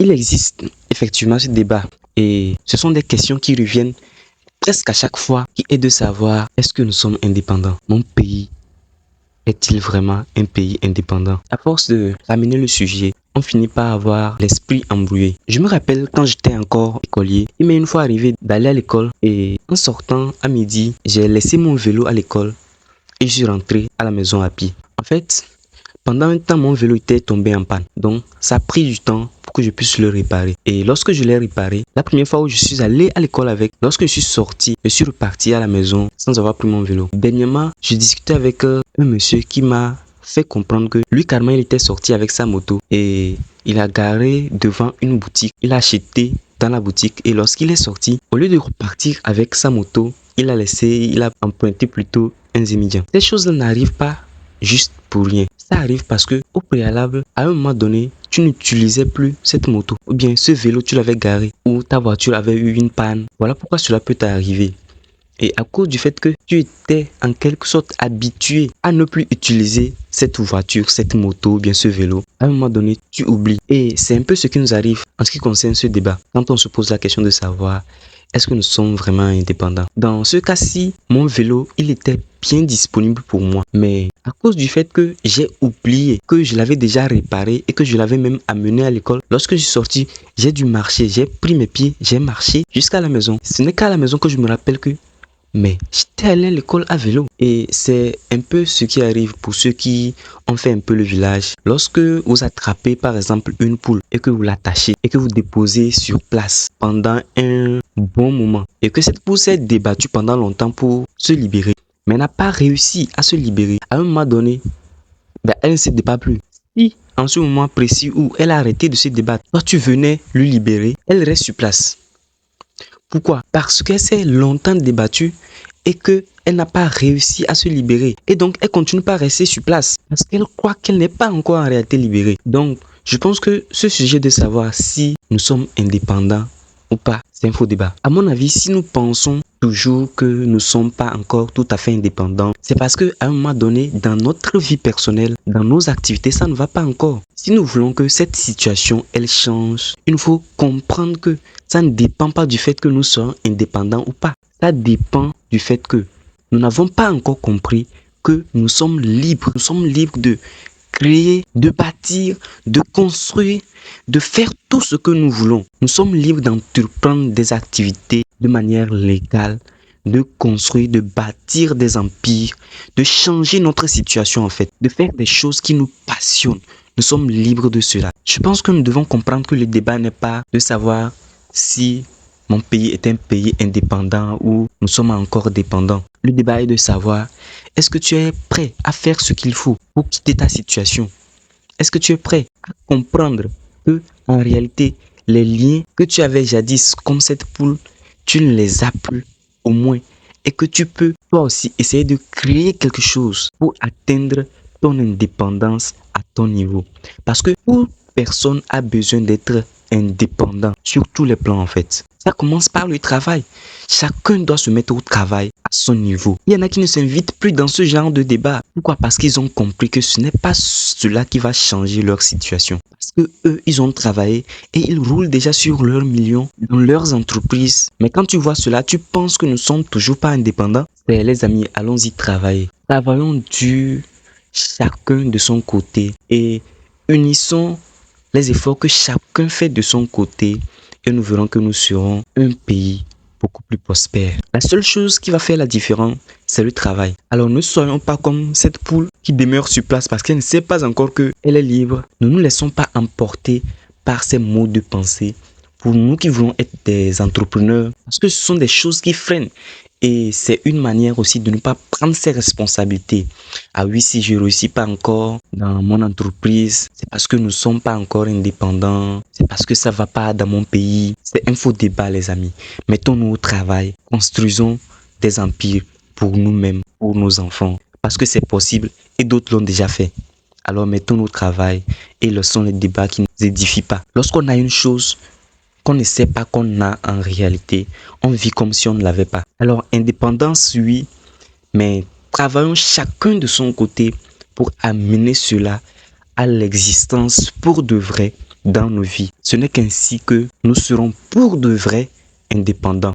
Il existe effectivement ce débat et ce sont des questions qui reviennent presque à chaque fois qui est de savoir est-ce que nous sommes indépendants? Mon pays est-il vraiment un pays indépendant? À force de ramener le sujet, on finit par avoir l'esprit embrouillé. Je me rappelle quand j'étais encore écolier, il m'est une fois arrivé d'aller à l'école et en sortant à midi, j'ai laissé mon vélo à l'école et je suis rentré à la maison à pied. En fait, pendant un temps, mon vélo était tombé en panne. Donc, ça a pris du temps pour que je puisse le réparer. Et lorsque je l'ai réparé, la première fois où je suis allé à l'école avec, lorsque je suis sorti, je suis reparti à la maison sans avoir pris mon vélo. Dernièrement, je discutais avec un monsieur qui m'a fait comprendre que lui, carrément, il était sorti avec sa moto et il a garé devant une boutique. Il a acheté dans la boutique et lorsqu'il est sorti, au lieu de repartir avec sa moto, il a emprunté plutôt un Zémidien. Ces choses-là n'arrivent pas juste pour rien. Ça arrive parce que au préalable, à un moment donné, tu n'utilisais plus cette moto ou bien ce vélo, tu l'avais garé ou ta voiture avait eu une panne. Voilà pourquoi cela peut t'arriver. Et à cause du fait que tu étais en quelque sorte habitué à ne plus utiliser cette voiture, cette moto ou bien ce vélo, à un moment donné, tu oublies. Et c'est un peu ce qui nous arrive en ce qui concerne ce débat. Quand on se pose la question de savoir est-ce que nous sommes vraiment indépendants? Dans ce cas-ci, mon vélo, il était bien disponible pour moi. Mais à cause du fait que j'ai oublié que je l'avais déjà réparé et que je l'avais même amené à l'école, lorsque je suis sorti, j'ai dû marcher. J'ai pris mes pieds, j'ai marché jusqu'à la maison. Ce n'est qu'à la maison que je me rappelle que mais j'étais allé à l'école à vélo. Et c'est un peu ce qui arrive pour ceux qui ont fait un peu le village. Lorsque vous attrapez par exemple une poule et que vous l'attachez et que vous déposez sur place pendant un bon moment et que cette poule s'est débattue pendant longtemps pour se libérer, mais n'a pas réussi à se libérer, à un moment donné, elle ne se débat plus. Si en ce moment précis où elle a arrêté de se débattre, toi tu venais lui libérer, elle reste sur place. Pourquoi? Parce qu'elle s'est longtemps débattue et qu'elle n'a pas réussi à se libérer. Et donc, elle continue pas à rester sur place parce qu'elle croit qu'elle n'est pas encore en réalité libérée. Donc, je pense que ce sujet de savoir si nous sommes indépendants ou pas, c'est un faux débat. À mon avis, si nous pensons toujours que nous ne sommes pas encore tout à fait indépendants, c'est parce qu'à un moment donné, dans notre vie personnelle, dans nos activités, ça ne va pas encore. Si nous voulons que cette situation, elle change, il faut comprendre que ça ne dépend pas du fait que nous sommes indépendants ou pas. Ça dépend du fait que nous n'avons pas encore compris que nous sommes libres. Nous sommes libres de créer, de bâtir, de construire, de faire tout ce que nous voulons. Nous sommes libres d'entreprendre des activités de manière légale, de construire, de bâtir des empires, de changer notre situation en fait, de faire des choses qui nous passionnent. Nous sommes libres de cela. Je pense que nous devons comprendre que le débat n'est pas de savoir si mon pays est un pays indépendant ou nous sommes encore dépendants. Le débat est de savoir, est-ce que tu es prêt à faire ce qu'il faut pour quitter ta situation? Est-ce que tu es prêt à comprendre que, en réalité, les liens que tu avais jadis comme cette poule, tu ne les as plus au moins et que tu peux toi aussi essayer de créer quelque chose pour atteindre ton indépendance à ton niveau. Parce que toute personne a besoin d'être indépendant sur tous les plans en fait. Ça commence par le travail. Chacun doit se mettre au travail à son niveau. Il y en a qui ne s'invitent plus dans ce genre de débat. Pourquoi? Parce qu'ils ont compris que ce n'est pas cela qui va changer leur situation. Parce que eux, ils ont travaillé et ils roulent déjà sur leurs millions dans leurs entreprises. Mais quand tu vois cela, tu penses que nous ne sommes toujours pas indépendants. Et les amis, allons-y travailler. Travaillons dur, chacun de son côté et unissons les efforts que chacun fait de son côté et nous verrons que nous serons un pays beaucoup plus prospère. La seule chose qui va faire la différence, c'est le travail. Alors ne soyons pas comme cette poule qui demeure sur place parce qu'elle ne sait pas encore qu'elle est libre. Ne nous laissons pas emporter par ces mots de pensée. Pour nous qui voulons être des entrepreneurs, parce que ce sont des choses qui freinent. Et c'est une manière aussi de ne pas prendre ses responsabilités. Ah oui, si je ne réussis pas encore dans mon entreprise, c'est parce que nous ne sommes pas encore indépendants. C'est parce que ça ne va pas dans mon pays. C'est un faux débat, les amis. Mettons-nous au travail. Construisons des empires pour nous-mêmes, pour nos enfants. Parce que c'est possible et d'autres l'ont déjà fait. Alors mettons-nous au travail et laissons les débats qui ne nous édifient pas. Lorsqu'on a une chose qu'on ne sait pas qu'on a en réalité, on vit comme si on ne l'avait pas. Alors, indépendance, oui, mais travaillons chacun de son côté pour amener cela à l'existence pour de vrai dans nos vies. Ce n'est qu'ainsi que nous serons pour de vrai indépendants.